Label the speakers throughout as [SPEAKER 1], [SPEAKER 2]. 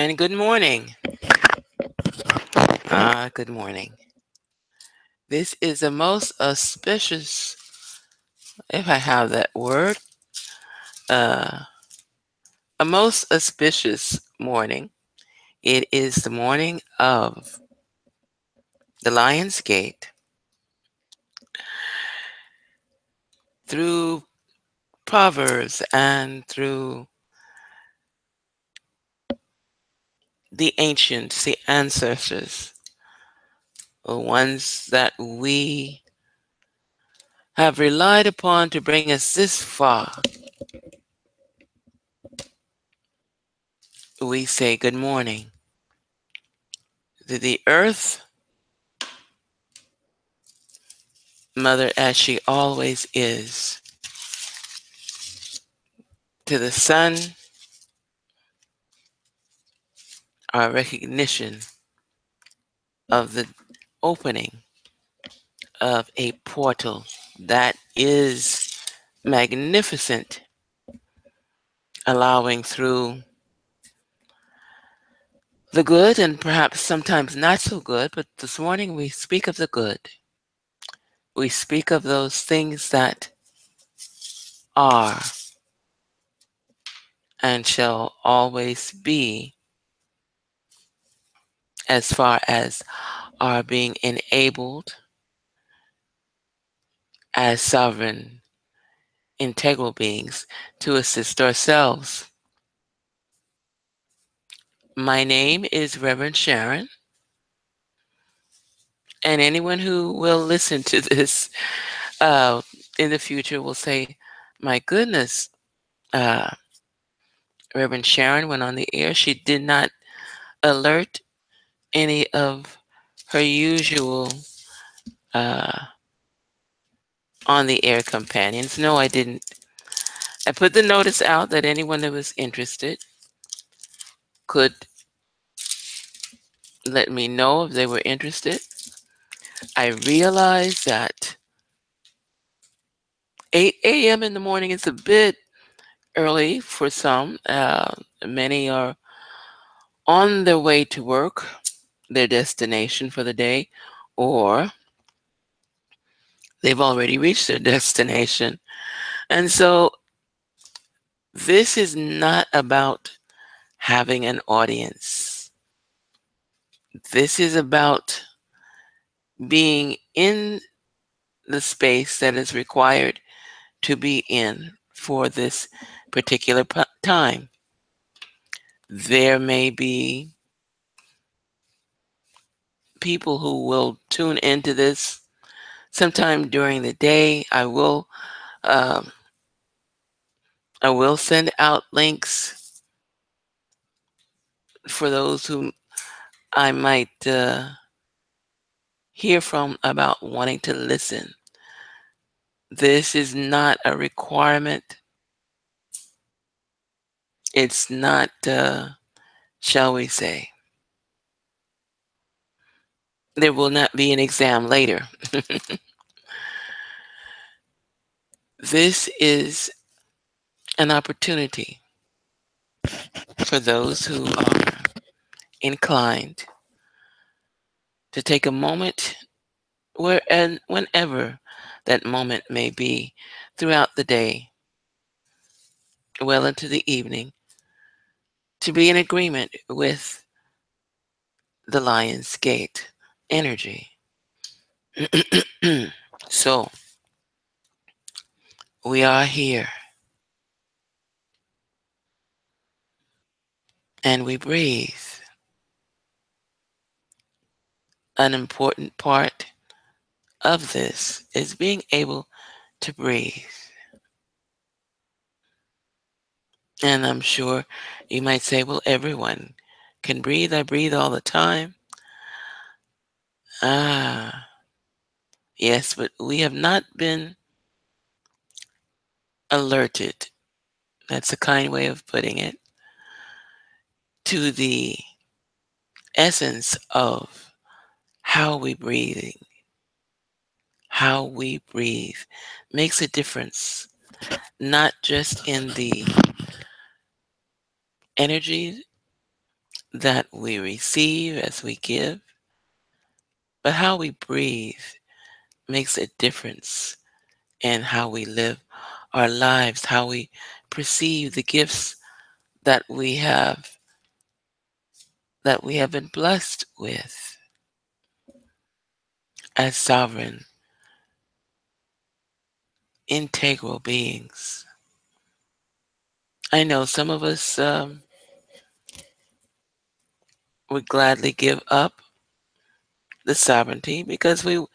[SPEAKER 1] And good morning. Good morning. This is a most auspicious, if I have that word, uh, a most auspicious morning. It is the morning of the Lion's Gate. Through Proverbs and through the ancients, the ancestors, the ones that we have relied upon to bring us this far, we say good morning to the earth, Mother, as she always is, to the sun, our recognition of the opening of a portal that is magnificent, allowing through the good and perhaps sometimes not so good, but this morning we speak of the good. We speak of those things that are and shall always be, as far as our being enabled as sovereign, integral beings to assist ourselves. My name is Reverend Sharon, and anyone who will listen to this uh, in the future will say, my goodness, uh, Reverend Sharon went on the air. She did not alert any of her usual uh, on the air companions. No, I didn't. I put the notice out that anyone that was interested could let me know if they were interested. I realized that 8 a.m. in the morning is a bit early for some. Many are on their way to work, their destination for the day, or they've already reached their destination. And so this is not about having an audience. This is about being in the space that is required to be in for this particular time. There may be people who will tune into this sometime during the day. Um, I will send out links for those who I might hear from about wanting to listen. This is not a requirement. It's not, shall we say, there will not be an exam later. This is an opportunity for those who are inclined to take a moment where and whenever that moment may be throughout the day, well into the evening, to be in agreement with the Lion's Gate energy. So we are here and we breathe. An important part of this is being able to breathe. And I'm sure you might say, well, everyone can breathe. I breathe all the time. Ah, yes, but we have not been alerted. That's a kind way of putting it, to the essence of how we breathing. How we breathe makes a difference, not just in the energy that we receive as we give, but how we breathe makes a difference in how we live our lives, how we perceive the gifts that we have been blessed with as sovereign, integral beings. I know some of us would gladly give up the sovereignty because we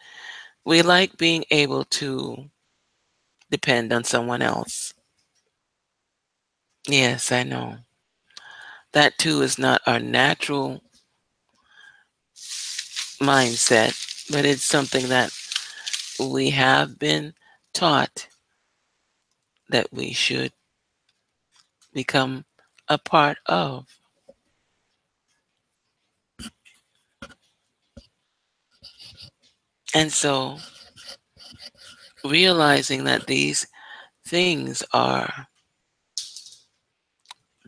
[SPEAKER 1] like being able to depend on someone else. Yes, I know. That too is not our natural mindset, but it's something that we have been taught that we should become a part of. And so realizing that these things are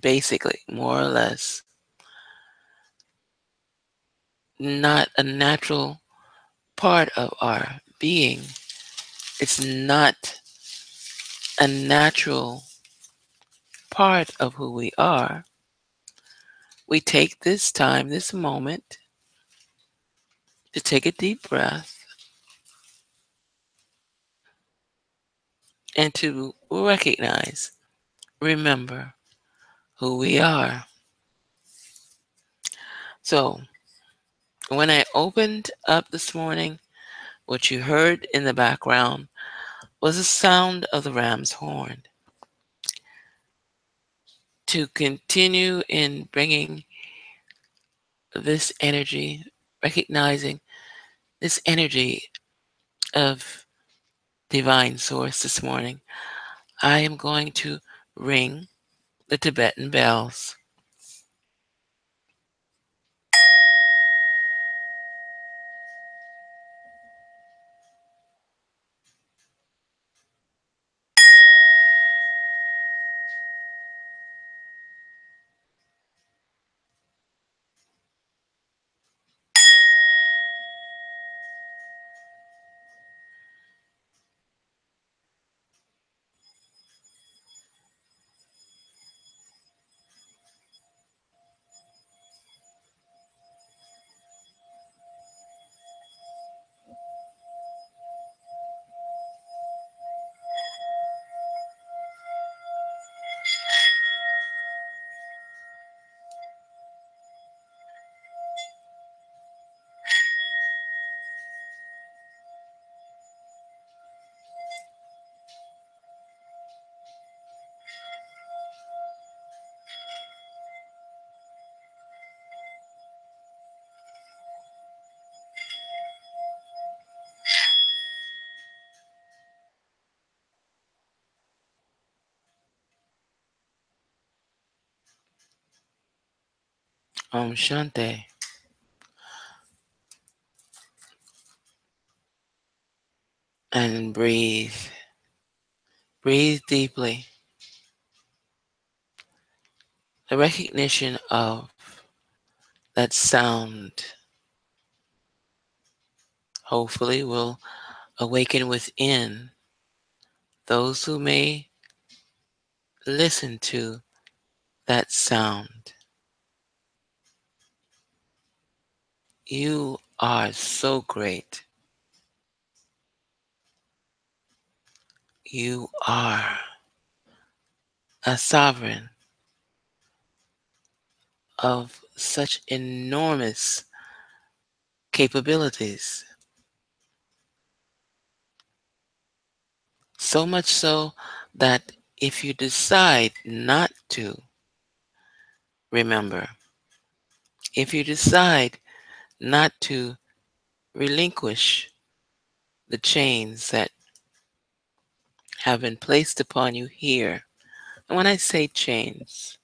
[SPEAKER 1] basically more or less not a natural part of our being. It's not a natural part of who we are. We take this time, this moment, to take a deep breath and to recognize, remember who we are. So, when I opened up this morning, what you heard in the background was the sound of the ram's horn. To continue in bringing this energy, recognizing this energy of divine source this morning, I am going to ring the Tibetan bells. Om Shanti. And breathe. Breathe deeply. The recognition of that sound hopefully will awaken within those who may listen to that sound. You are so great. You are a sovereign of such enormous capabilities. So much so that if you decide not to remember, if you decide not to relinquish the chains that have been placed upon you here, and when I say chains,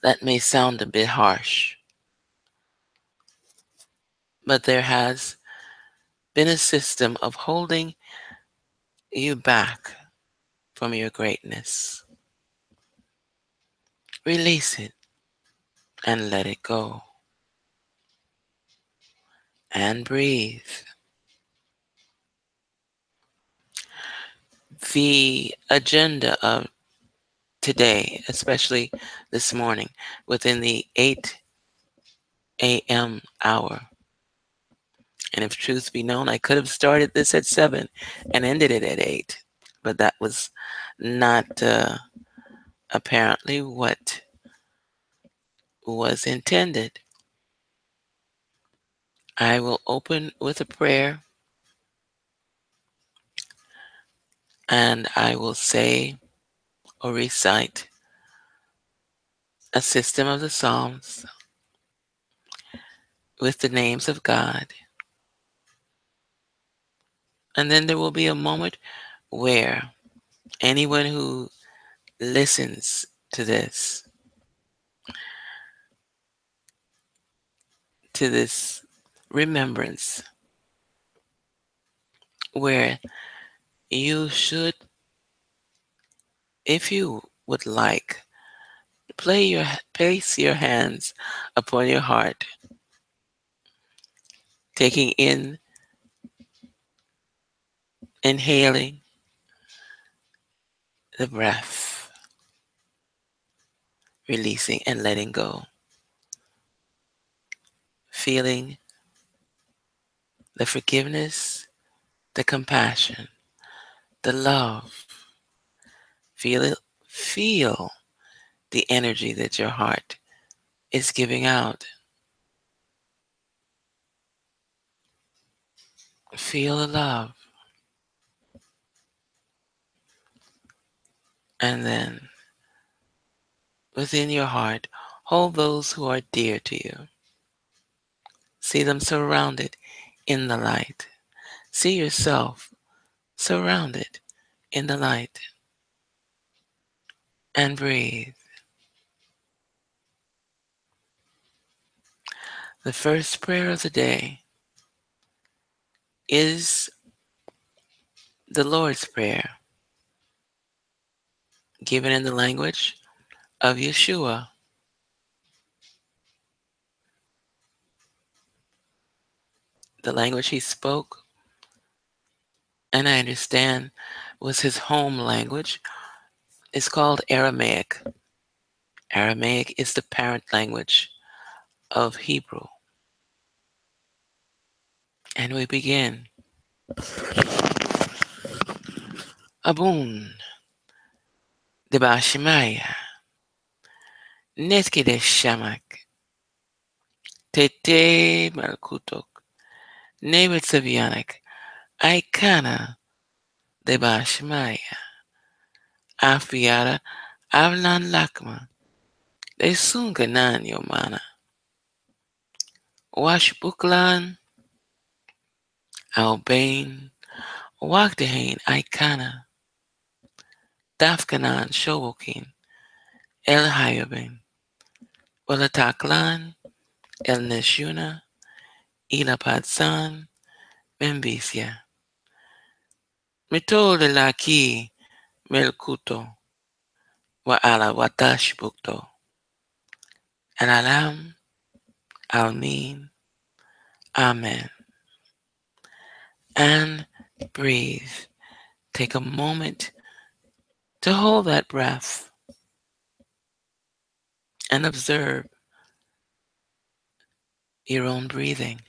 [SPEAKER 1] that may sound a bit harsh, but there has been a system of holding you back from your greatness. Release it. and let it go. And breathe. The agenda of today, especially this morning, within the 8 a.m. hour. And if truth be known, I could have started this at 7 and ended it at 8, but that was not apparently what was intended. I will open with a prayer and I will say or recite a system of the Psalms with the names of God. And then there will be a moment where anyone who listens to this remembrance, where you should, if you would like, place your hands upon your heart, taking in, inhaling the breath, releasing and letting go, feeling the forgiveness, the compassion, the love. Feel it, feel the energy that your heart is giving out. Feel the love. And then within your heart, hold those who are dear to you. See them surrounded in the light. See yourself surrounded in the light. And breathe. The first prayer of the day is the Lord's Prayer, given in the language of Yeshua. The language he spoke, and I understand was his home language, is called Aramaic. Aramaic is the parent language of Hebrew. And we begin. Abun, Debashimaya, Neskide Shamak, Tete Malkutok, Nebetsavianak, Aikana, Debashimaya, Afiara, Avlan Lakma, Desunganan Yomana, Washbuklan, Albain, Wakdehain, Aikana, Dafkanan, Showokin, El Hayabin, Walataklan, El Neshuna, Ilapadsan, Membisia. Mitole laki melkuto wa ala watash bukto. Alalam, Almin, Amen. And breathe. Take a moment to hold that breath and observe your own breathing.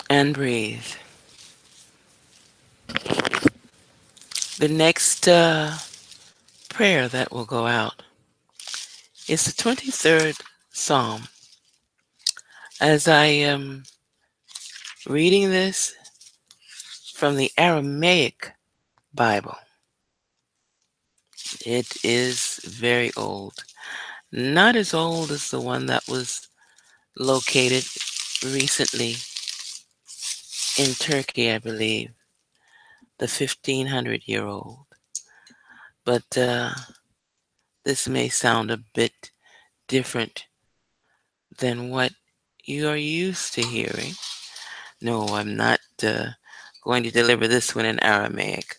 [SPEAKER 1] and breathe. The next prayer that will go out is the 23rd Psalm. As I am reading this from the Aramaic Bible, it is very old. Not as old as the one that was located recently in Turkey, I believe, the 1500-year-old. But this may sound a bit different than what you are used to hearing. No, I'm not going to deliver this one in Aramaic.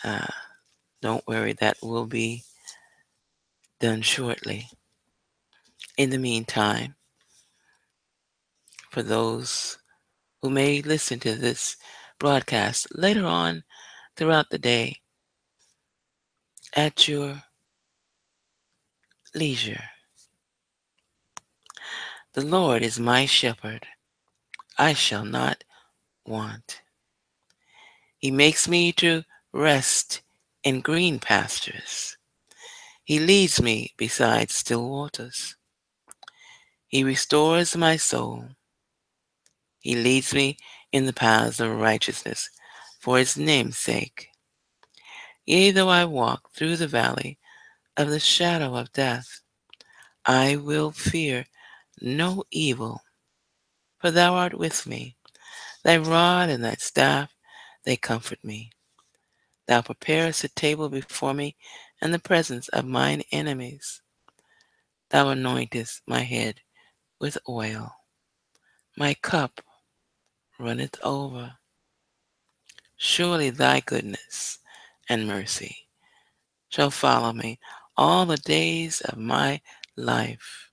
[SPEAKER 1] Uh, don't worry, that will be done shortly. In the meantime, for those who may listen to this broadcast later on throughout the day at your leisure, the Lord is my shepherd. I shall not want. He makes me to rest in green pastures. He leads me beside still waters. He restores my soul. He leads me in the paths of righteousness for his name's sake. Yea, though I walk through the valley of the shadow of death, I will fear no evil, for thou art with me. Thy rod and thy staff, they comfort me. Thou preparest a table before me in the presence of mine enemies. Thou anointest my head with oil. My cup runneth over. Surely thy goodness and mercy shall follow me all the days of my life,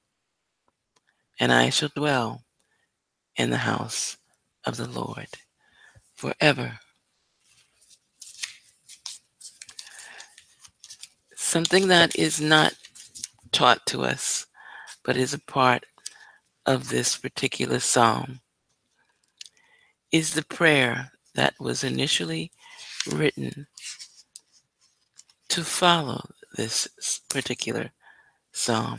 [SPEAKER 1] and I shall dwell in the house of the Lord forever. Something that is not taught to us, but is a part of this particular psalm, is the prayer that was initially written to follow this particular psalm.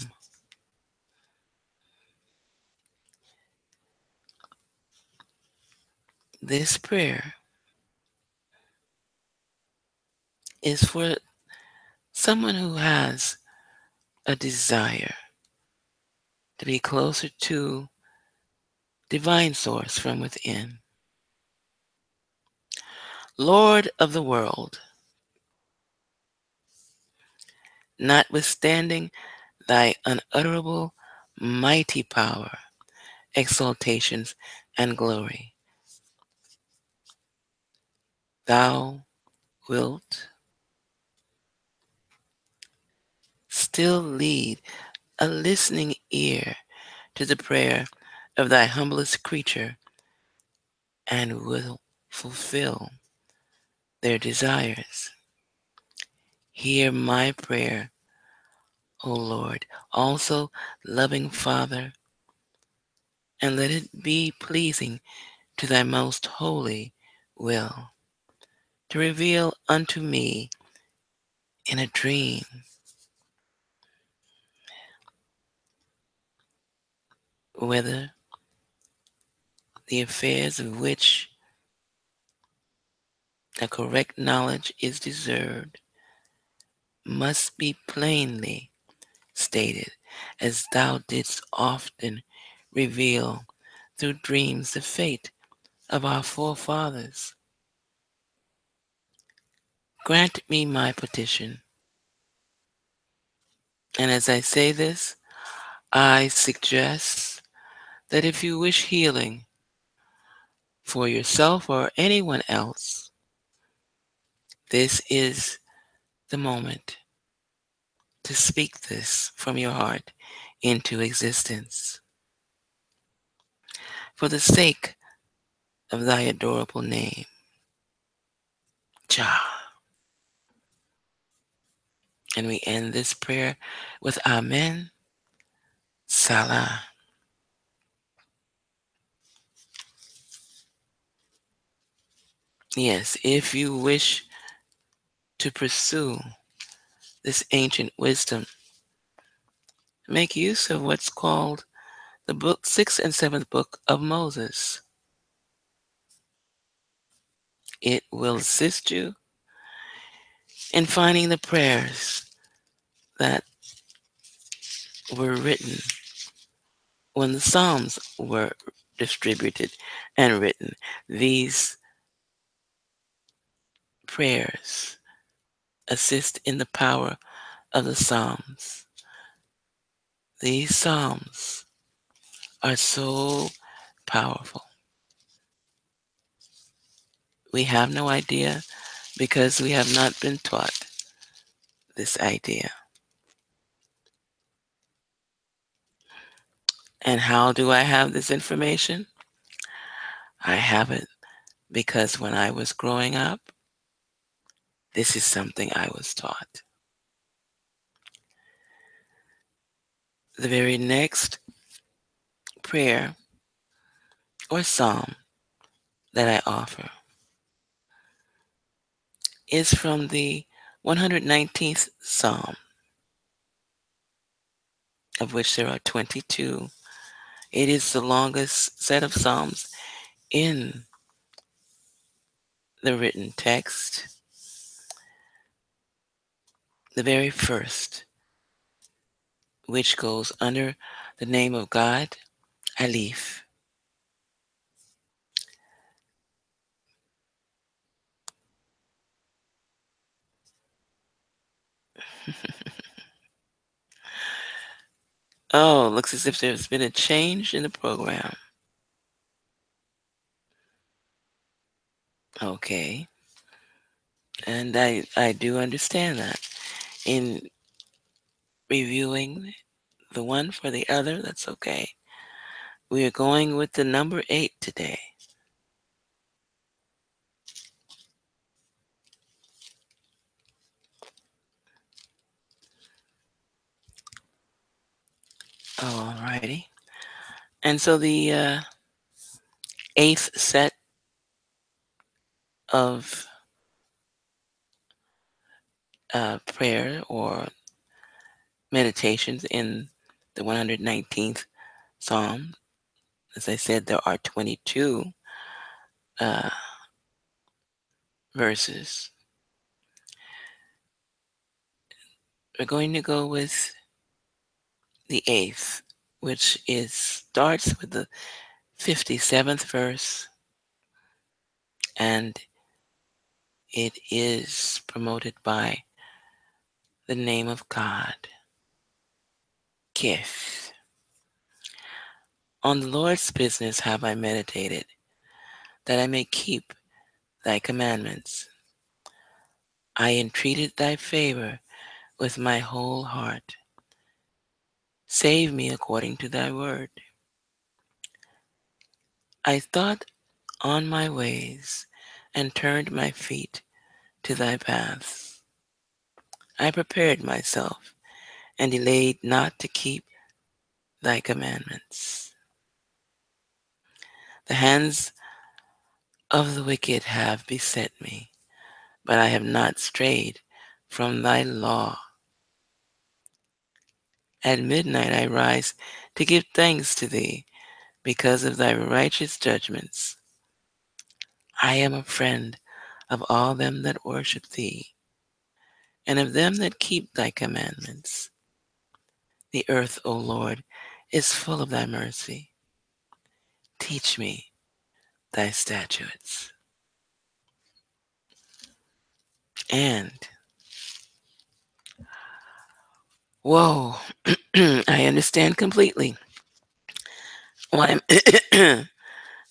[SPEAKER 1] This prayer is for someone who has a desire to be closer to divine source from within. Lord of the world, notwithstanding thy unutterable mighty power, exaltations, and glory, thou wilt still lead a listening ear to the prayer of thy humblest creature and will fulfill their desires. Hear my prayer, O Lord, also loving Father, and let it be pleasing to thy most holy will, to reveal unto me in a dream whether the affairs of which a correct knowledge is deserved must be plainly stated, as thou didst often reveal through dreams the fate of our forefathers. Grant me my petition. And as I say this, I suggest that if you wish healing for yourself or anyone else, this is the moment to speak this from your heart into existence. For the sake of thy adorable name, Jah. And we end this prayer with Amen, Selah. Yes, if you wish to pursue this ancient wisdom, make use of what's called the book, sixth and seventh book of Moses. It will assist you in finding the prayers that were written when the Psalms were distributed and written. These prayers assist in the power of the Psalms. These Psalms are so powerful. We have no idea because we have not been taught this idea. And how do I have this information? I have it because when I was growing up, this is something I was taught. The very next prayer or psalm that I offer is from the 119th Psalm, of which there are 22. It is the longest set of Psalms in the written text. The very first, which goes under the name of God, Alif. Oh, looks as if there's been a change in the program. Okay. And I do understand that. In reviewing the one for the other, that's okay. We are going with the number 8 today. Alrighty. And so the eighth set of prayer or meditations in the 119th Psalm, as I said, there are 22 uh, verses. We're going to go with the eighth, which is starts with the 57th verse, and it is promoted by the name of God, Kif. On the Lord's business have I meditated, that I may keep thy commandments. I entreated thy favor with my whole heart. Save me according to thy word. I thought on my ways and turned my feet to thy paths. I prepared myself and delayed not to keep thy commandments. The hands of the wicked have beset me, but I have not strayed from thy law. At midnight I rise to give thanks to thee because of thy righteous judgments. I am a friend of all them that worship thee, and of them that keep thy commandments. The earth, O Lord, is full of thy mercy. Teach me thy statutes. And, whoa, I understand completely why,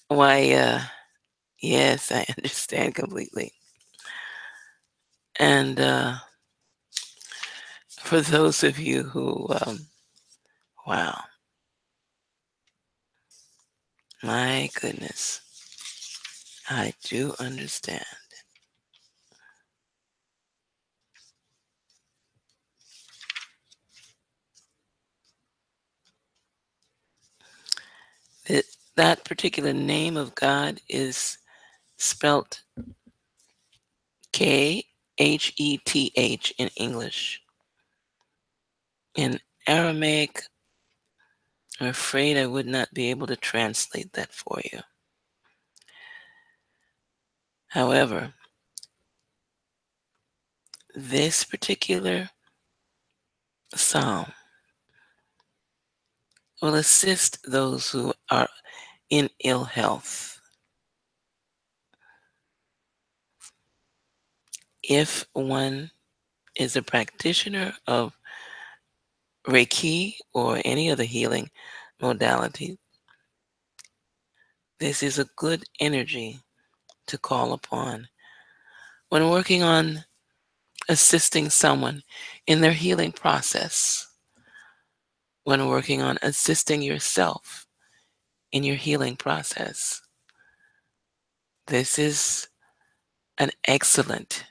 [SPEAKER 1] why, yes, I understand completely. And for those of you who, wow, my goodness, I do understand. That that particular name of God is spelt Kheth in English. In Aramaic, I'm afraid I would not be able to translate that for you. However, this particular psalm will assist those who are in ill health. If one is a practitioner of Reiki or any other healing modality, this is a good energy to call upon when working on assisting someone in their healing process, when working on assisting yourself in your healing process. This is an excellent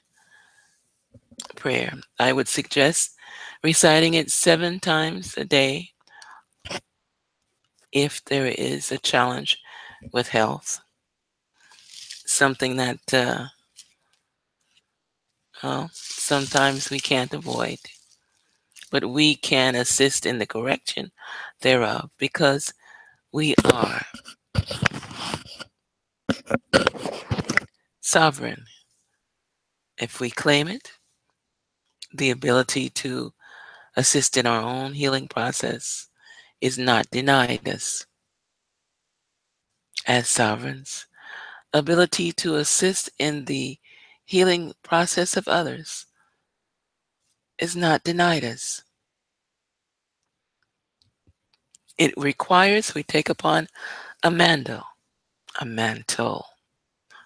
[SPEAKER 1] prayer. I would suggest reciting it 7 times a day if there is a challenge with health, something that well, sometimes we can't avoid, but we can assist in the correction thereof because we are sovereign. If we claim it, the ability to assist in our own healing process is not denied us as sovereigns. Ability to assist in the healing process of others is not denied us. It requires we take upon a mantle.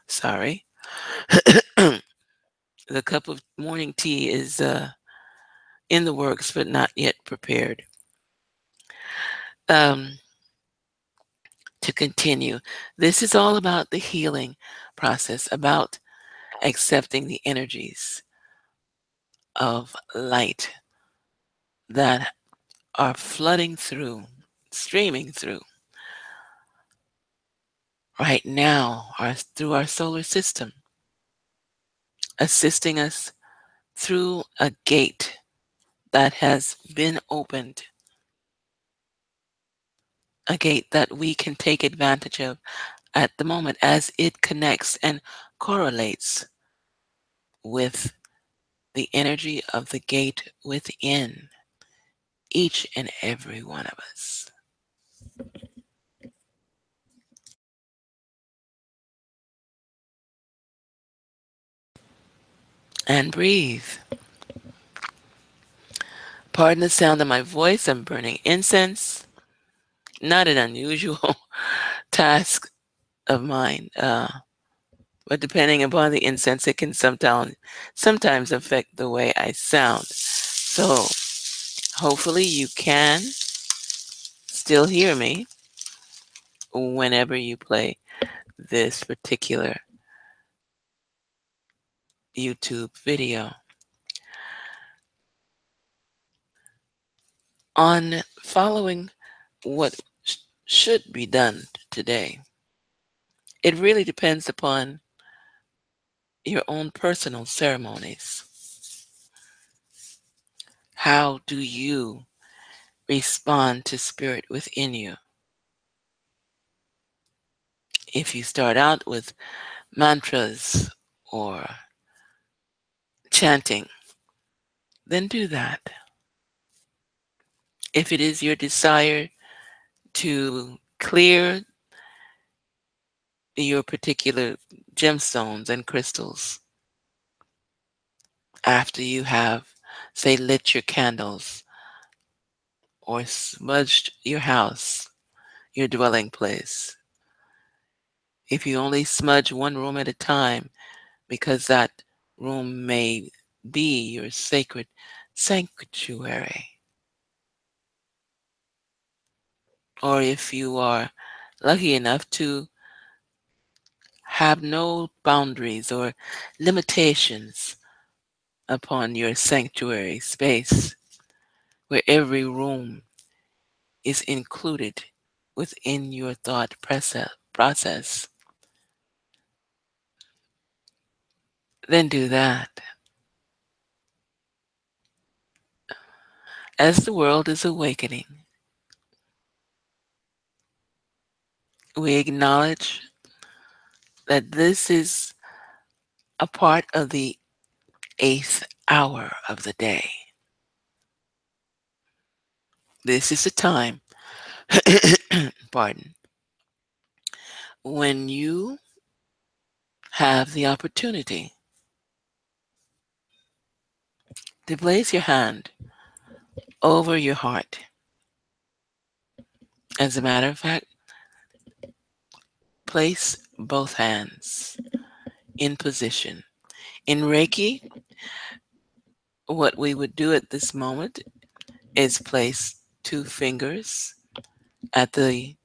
[SPEAKER 1] Sorry. The cup of morning tea is in the works, but not yet prepared. Um, to continue, this is all about the healing process, about accepting the energies of light that are flooding through, streaming through right now through our solar system, assisting us through a gate that has been opened, a gate that we can take advantage of at the moment as it connects and correlates with the energy of the gate within each and every one of us. And breathe. Pardon the sound of my voice. I'm burning incense. Not an unusual task of mine, but depending upon the incense, it can sometimes affect the way I sound. So hopefully you can still hear me whenever you play this particular YouTube video. On following what should be done today, it really depends upon your own personal ceremonies. How do you respond to spirit within you? If you start out with mantras or chanting, then do that. If it is your desire to clear your particular gemstones and crystals after you have, say, lit your candles or smudged your house, your dwelling place, if you only smudge one room at a time because that room may be your sacred sanctuary, or if you are lucky enough to have no boundaries or limitations upon your sanctuary space, where every room is included within your thought process, Then do that. As the world is awakening, we acknowledge that this is a part of the eighth hour of the day. This is the time, pardon, when you have the opportunity to place your hand over your heart. As a matter of fact, place both hands in position. In Reiki, what we would do at this moment is place two fingers at the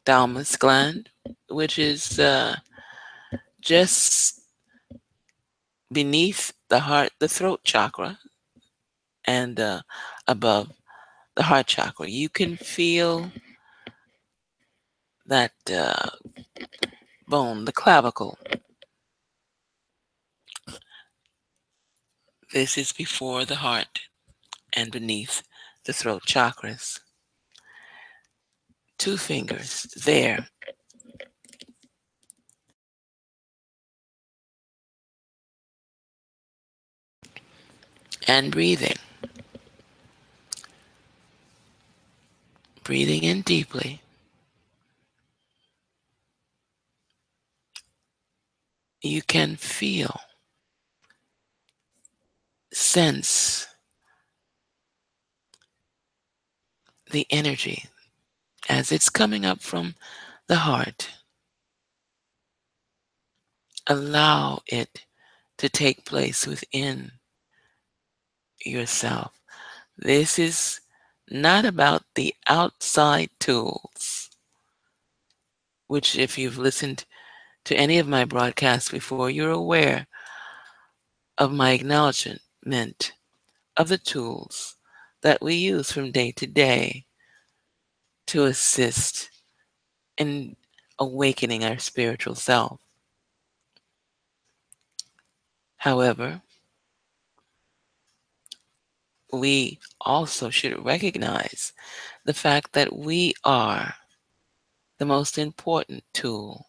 [SPEAKER 1] thalamus gland, which is just beneath the heart, the throat chakra, and above the heart chakra. You can feel that bone, the clavicle. This is before the heart and beneath the throat chakras. Two fingers there. And breathing. Breathing in deeply. You can feel, sense the energy as it's coming up from the heart. Allow it to take place within yourself. This is not about the outside tools, which, if you've listened to any of my broadcasts before, you're aware of my acknowledgement of the tools that we use from day to day to assist in awakening our spiritual self. However, we also should recognize the fact that we are the most important tool.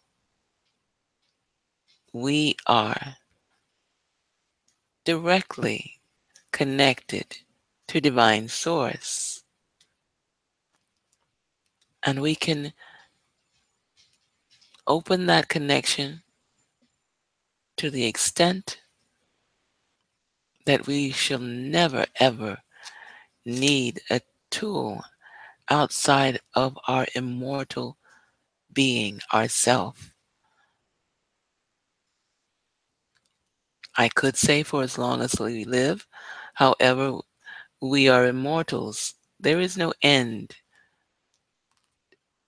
[SPEAKER 1] We are directly connected to divine source, and we can open that connection to the extent that we shall never ever need a tool outside of our immortal being, ourself. I could say for as long as we live, however, we are immortals. There is no end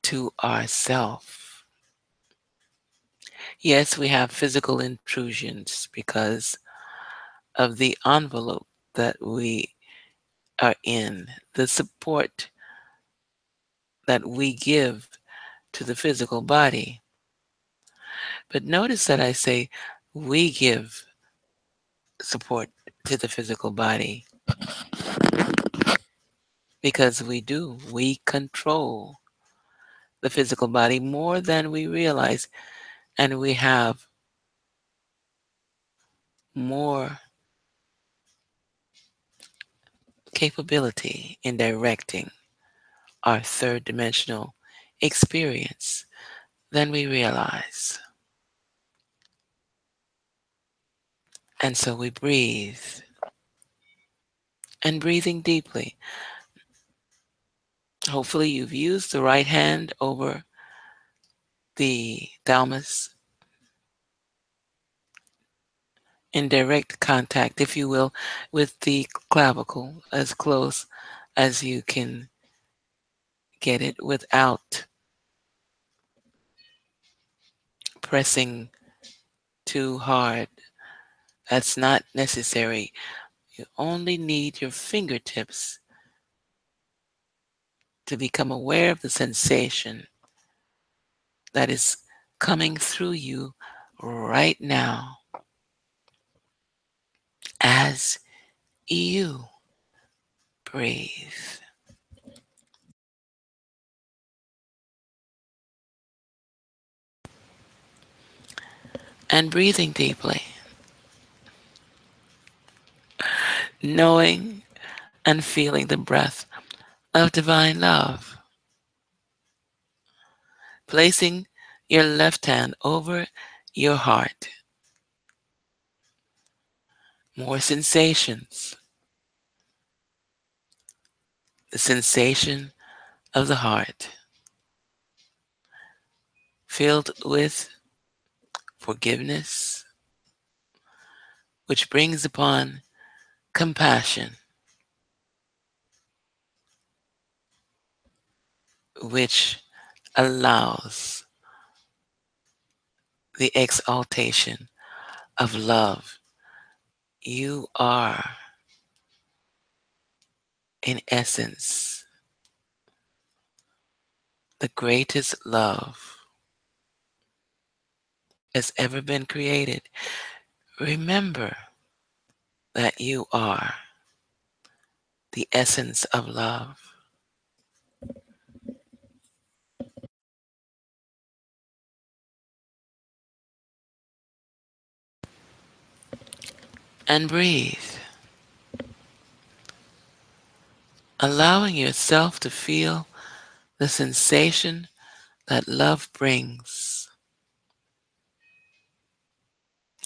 [SPEAKER 1] to ourself. Yes, we have physical intrusions because of the envelope that we are in, the support that we give to the physical body. But notice that I say we give support to the physical body because we do. We control the physical body more than we realize, and we have more capability in directing our third dimensional experience than we realize. And so we breathe, and breathing deeply. Hopefully, you've used the right hand over the thalamus in direct contact, if you will, with the clavicle as close as you can get it without pressing too hard. That's not necessary. You only need your fingertips to become aware of the sensation that is coming through you right now. as you breathe. And breathing deeply, knowing and feeling the breath of divine love, placing your left hand over your heart. More sensations. The sensation of the heart, filled with forgiveness, which brings upon compassion, which allows the exaltation of love. You are, in essence, the greatest love has ever been created. Remember that you are the essence of love. And breathe, allowing yourself to feel the sensation that love brings.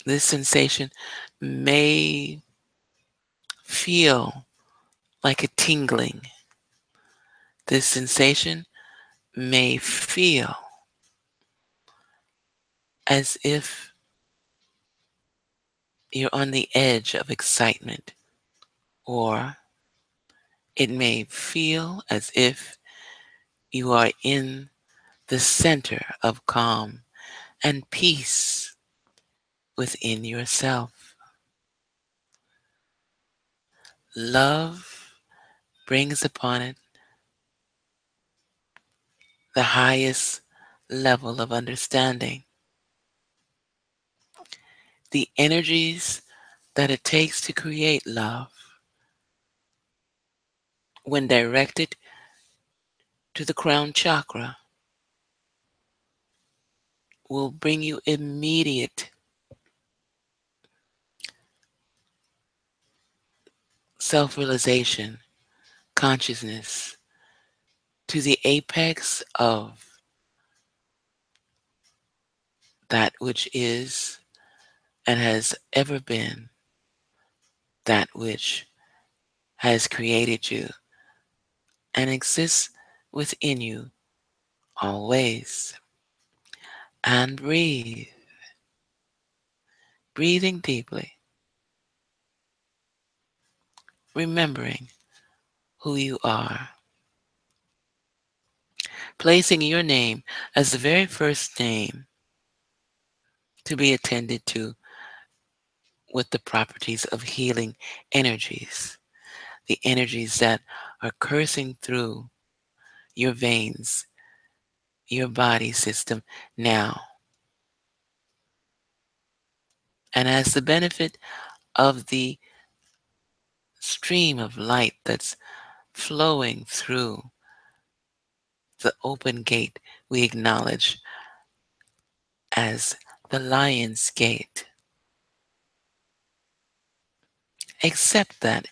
[SPEAKER 1] This sensation may feel like a tingling. This sensation may feel as if you're on the edge of excitement, or it may feel as if you are in the center of calm and peace within yourself. Love brings upon it the highest level of understanding. The energies that it takes to create love, when directed to the crown chakra, will bring you immediate self realization, consciousness, to the apex of that which is and has ever been, that which has created you and exists within you always. And breathe, breathing deeply, remembering who you are, placing your name as the very first name to be attended to with the properties of healing energies, the energies that are coursing through your veins, your body system now. And as the benefit of the stream of light that's flowing through the open gate we acknowledge as the lion's gate, accept that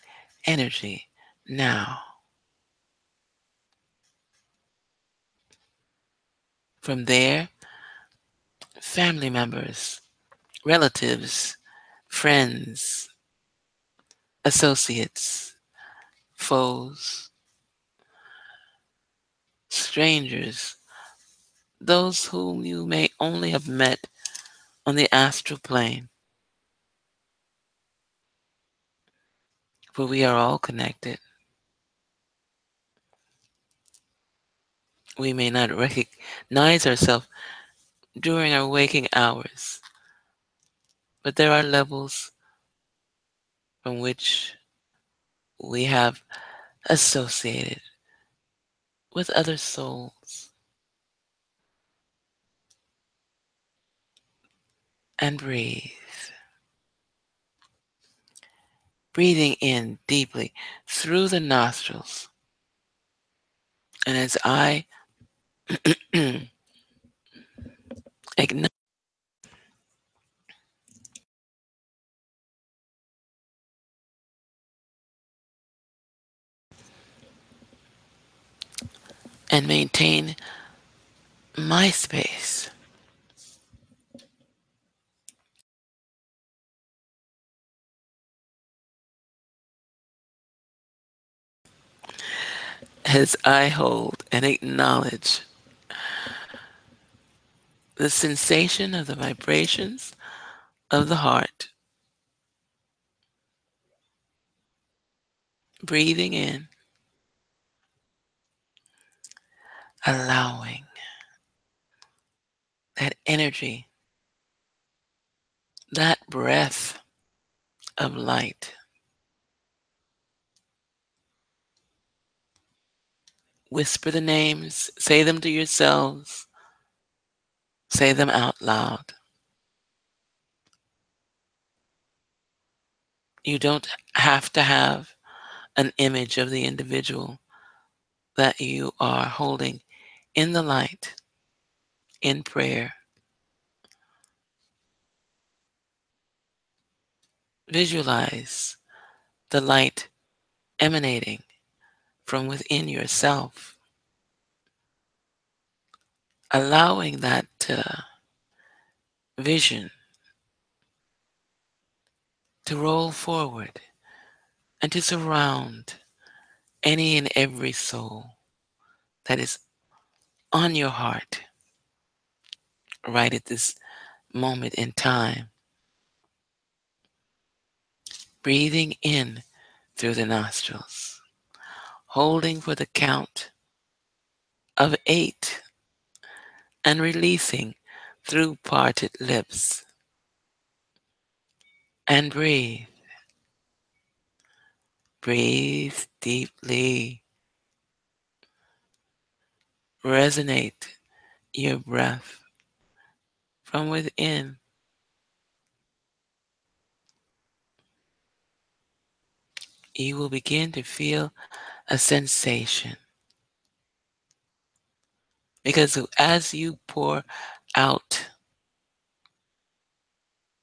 [SPEAKER 1] energy now. From there, family members, relatives, friends, associates, foes, strangers, those whom you may only have met on the astral plane, for we are all connected. We may not recognize ourselves during our waking hours, but there are levels from which we have associated with other souls. And breathe. breathing in deeply through the nostrils. And as I ignite and maintain my space, as I hold and acknowledge the sensation of the vibrations of the heart, breathing in, allowing that energy, that breath of light. Whisper the names, say them to yourselves, say them out loud. You don't have to have an image of the individual that you are holding in the light, in prayer. Visualize the light emanating from within yourself, allowing that vision to roll forward and to surround any and every soul that is on your heart right at this moment in time. Breathing in through the nostrils, holding for the count of 8, and releasing through parted lips. And breathe. Breathe deeply. Resonate your breath from within. You will begin to feel a sensation. Because as you pour out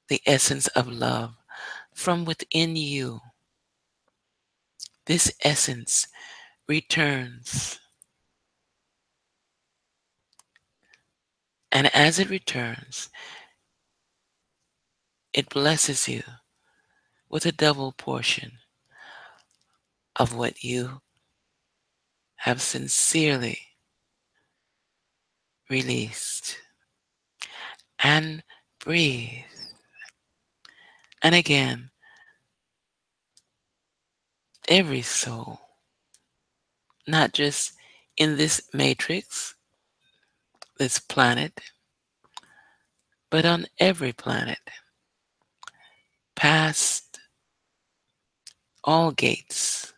[SPEAKER 1] the essence of love from within you, this essence returns. And as it returns, it blesses you with a double portion of what you have sincerely released. And breathe. And again, every soul, not just in this matrix, this planet, but on every planet, past all gates,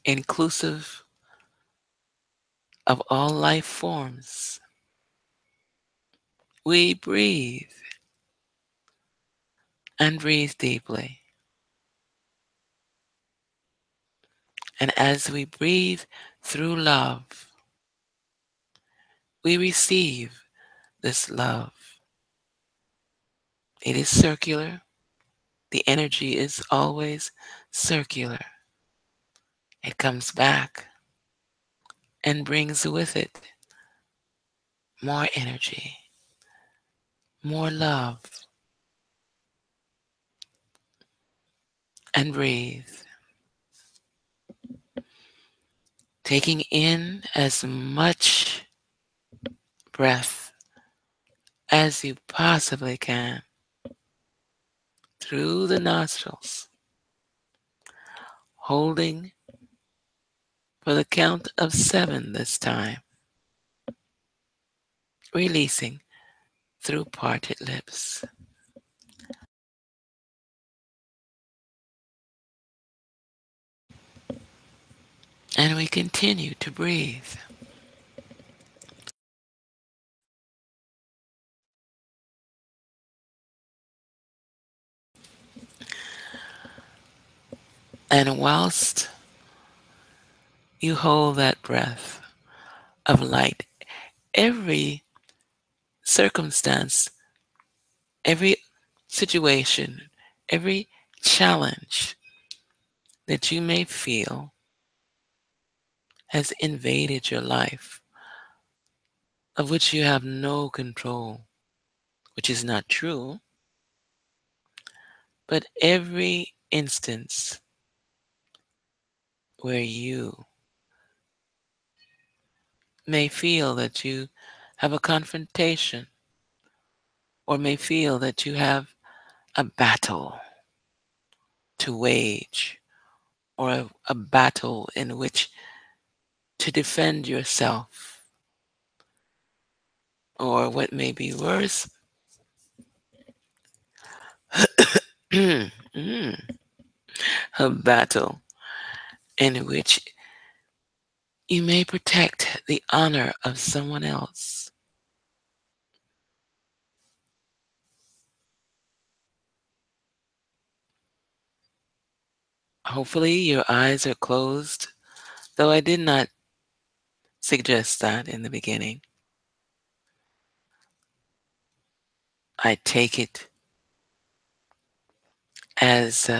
[SPEAKER 1] inclusive of all life forms. We breathe and breathe deeply. And as we breathe through love, we receive this love. It is circular. The energy is always circular. It comes back and brings with it more energy, more love. And breathe, taking in as much breath as you possibly can through the nostrils, holding for the count of 7 this time, releasing through parted lips. And we continue to breathe. And whilst you hold that breath of light, every circumstance, every situation, every challenge that you may feel has invaded your life, of which you have no control, which is not true, but every instance where you may feel that you have a confrontation or may feel that you have a battle to wage or a battle in which to defend yourself, or what may be worse, a battle in which you may protect the honor of someone else. Hopefully, your eyes are closed, though I did not suggest that in the beginning. I take it as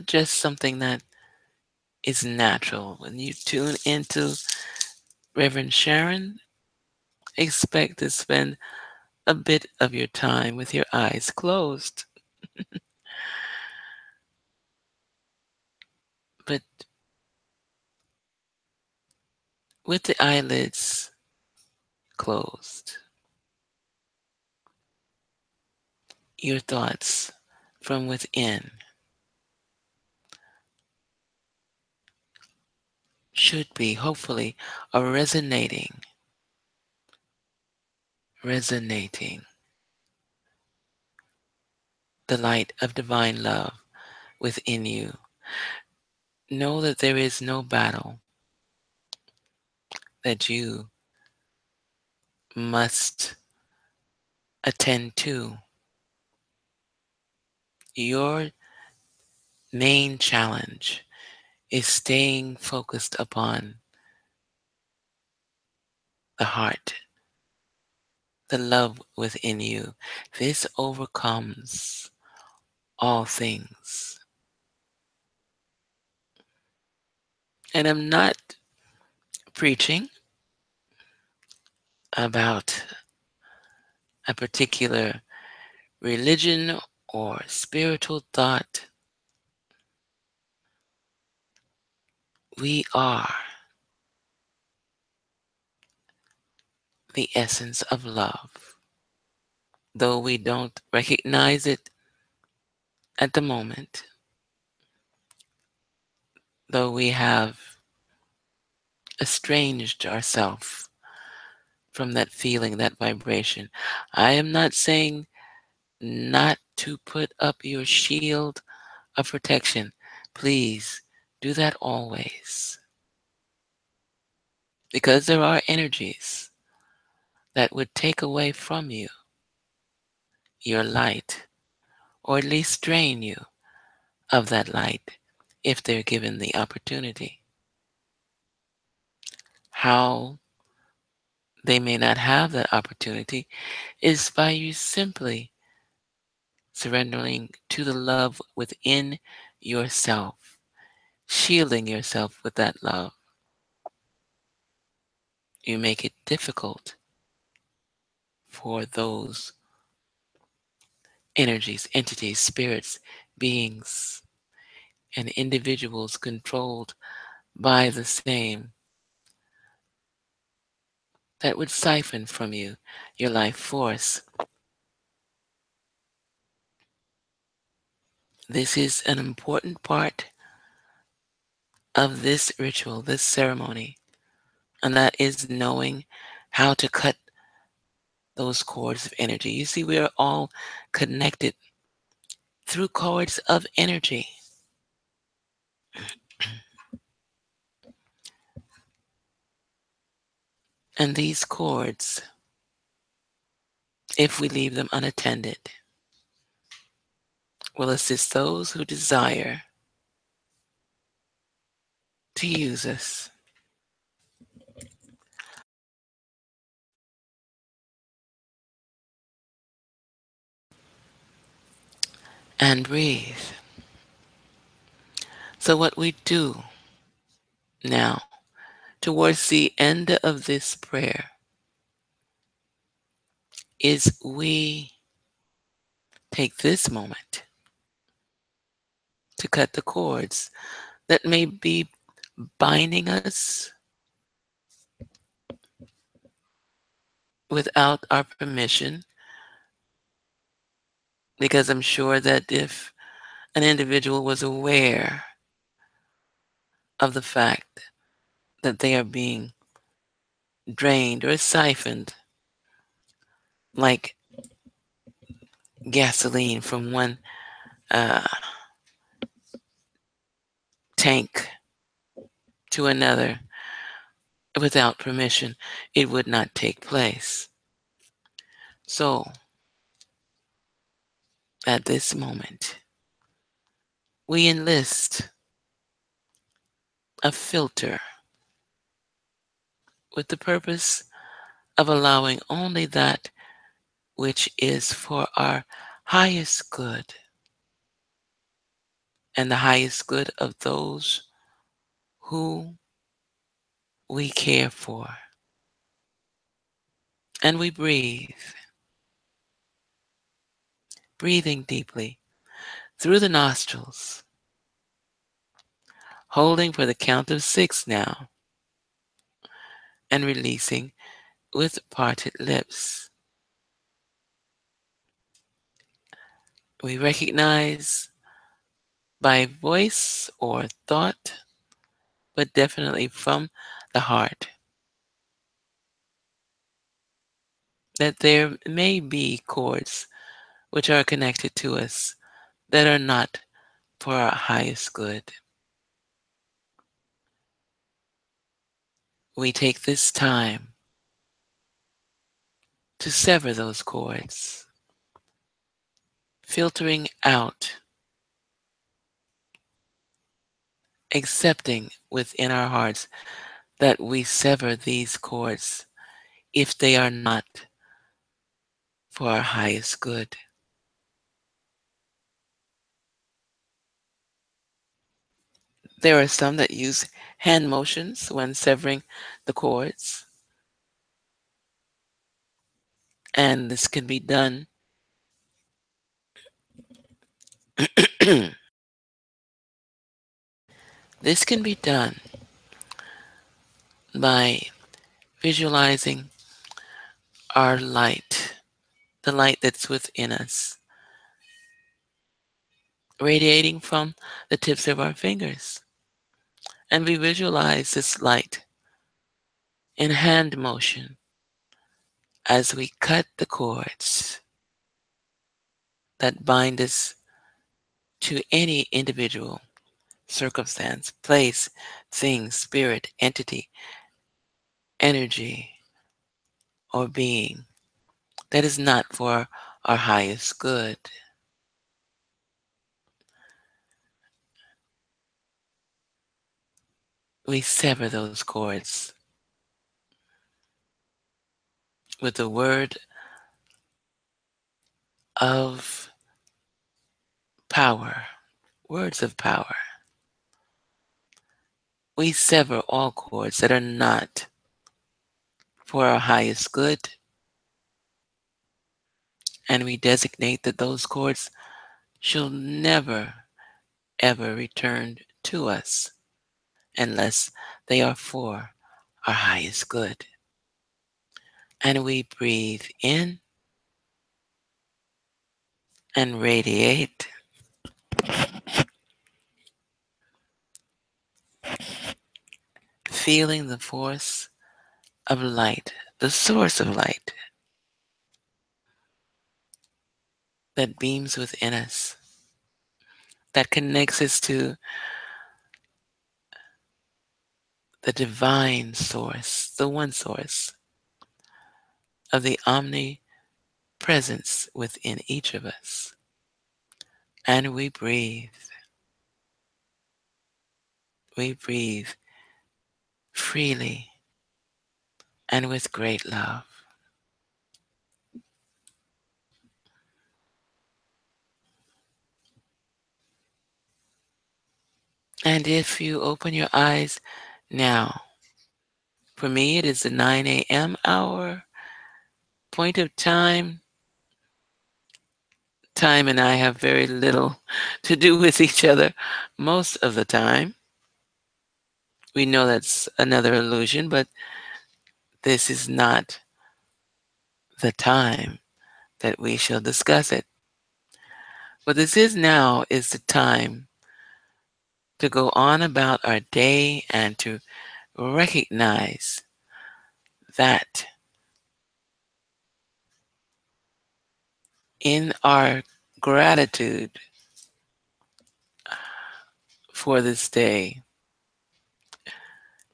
[SPEAKER 1] just something that is natural. When you tune into Reverend Sharon, expect to spend a bit of your time with your eyes closed. But with the eyelids closed, your thoughts from within should be, hopefully, are resonating the light of divine love within you. Know that there is no battle that you must attend to. Your main challenge is staying focused upon the heart, the love within you. This overcomes all things. And I'm not preaching about a particular religion or spiritual thought. We are the essence of love. Though we don't recognize it at the moment, though we have estranged ourselves from that feeling, that vibration, I am not saying not to put up your shield of protection. Please do that always. Because there are energies that would take away from you your light, or at least drain you of that light if they're given the opportunity. How they may not have that opportunity is by you simply surrendering to the love within yourself, shielding yourself with that love. You make it difficult for those energies, entities, spirits, beings, and individuals controlled by the same that would siphon from you your life force. This is an important part of this ritual, this ceremony, and that is knowing how to cut those cords of energy. You see, we are all connected through cords of energy. And these cords, if we leave them unattended, will assist those who desire to use us. And breathe. So, what we do now, towards the end of this prayer, is we take this moment to cut the cords that may be binding us without our permission, because I'm sure that if an individual was aware of the fact that they are being drained or siphoned like gasoline from one uh, tank to another without permission, it would not take place. So, at this moment, we enlist a filter with the purpose of allowing only that which is for our highest good and the highest good of those who we care for. And we breathe, breathing deeply through the nostrils, holding for the count of 6 now, and releasing with parted lips. We recognize by voice or thought, but definitely from the heart, that there may be cords which are connected to us that are not for our highest good. We take this time to sever those cords, filtering out, accepting within our hearts that we sever these cords if they are not for our highest good. There are some that use hand motions when severing the cords, and this can be done this can be done by visualizing our light, the light that's within us, radiating from the tips of our fingers. And we visualize this light in hand motion as we cut the cords that bind us to any individual, circumstance, place, thing, spirit, entity, energy, or being that is not for our highest good. We sever those cords with the word of power, words of power. We sever all cords that are not for our highest good, and we designate that those cords shall never, ever return to us unless they are for our highest good. And we breathe in and radiate, feeling the force of light, the source of light that beams within us, that connects us to the divine source, the one source of the omnipresence within each of us. and we breathe. We breathe freely and with great love. And if you open your eyes now, for me it is the 9 a.m. hour, point of time. Time and I have very little to do with each other most of the time. We know that's another illusion, but this is not the time that we shall discuss it. What this is now is the time to go on about our day and to recognize that in our gratitude for this day,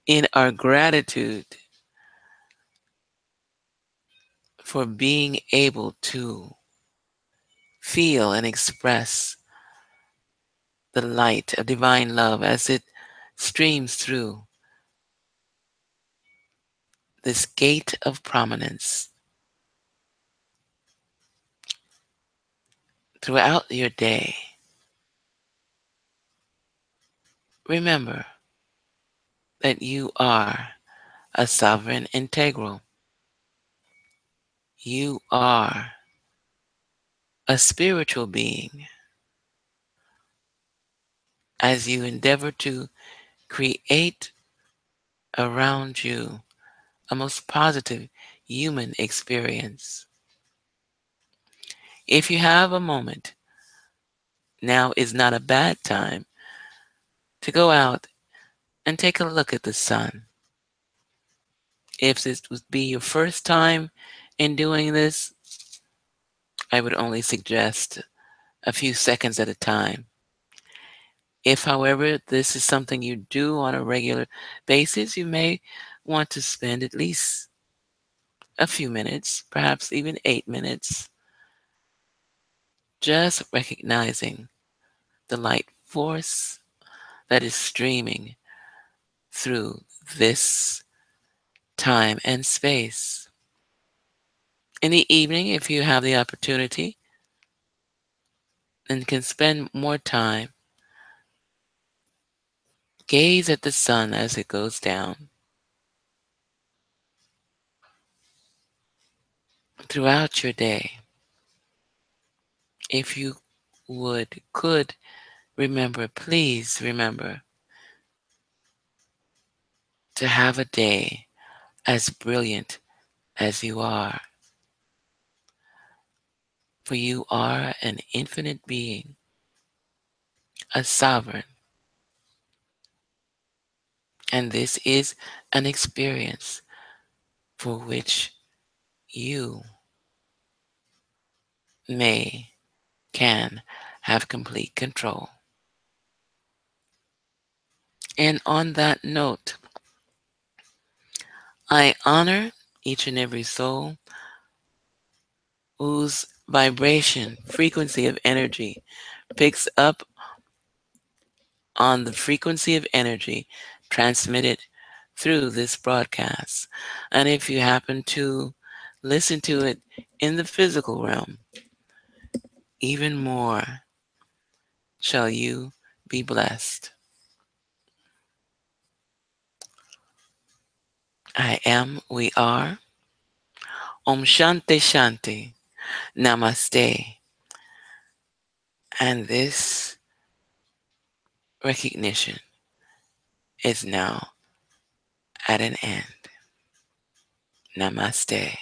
[SPEAKER 1] in our gratitude for being able to feel and express the light of divine love as it streams through this gate of prominence throughout your day. Remember that you are a sovereign integral. You are a spiritual being as you endeavor to create around you a most positive human experience. If you have a moment, now is not a bad time to go out and take a look at the sun. If this would be your first time in doing this, I would only suggest a few seconds at a time. If, however, this is something you do on a regular basis, you may want to spend at least a few minutes, perhaps even 8 minutes, just recognizing the light force that is streaming through this time and space. In the evening, if you have the opportunity and can spend more time, gaze at the sun as it goes down. Throughout your day, if you could remember, please remember to have a day as brilliant as you are. For you are an infinite being, a sovereign, and this is an experience for which you can have complete control. And on that note, I honor each and every soul whose vibration, frequency of energy picks up on the frequency of energy transmitted through this broadcast. And if you happen to listen to it in the physical realm, even more shall you be blessed. I am, we are. Om Shanti Shanti. Namaste. And this recognition is now at an end. Namaste.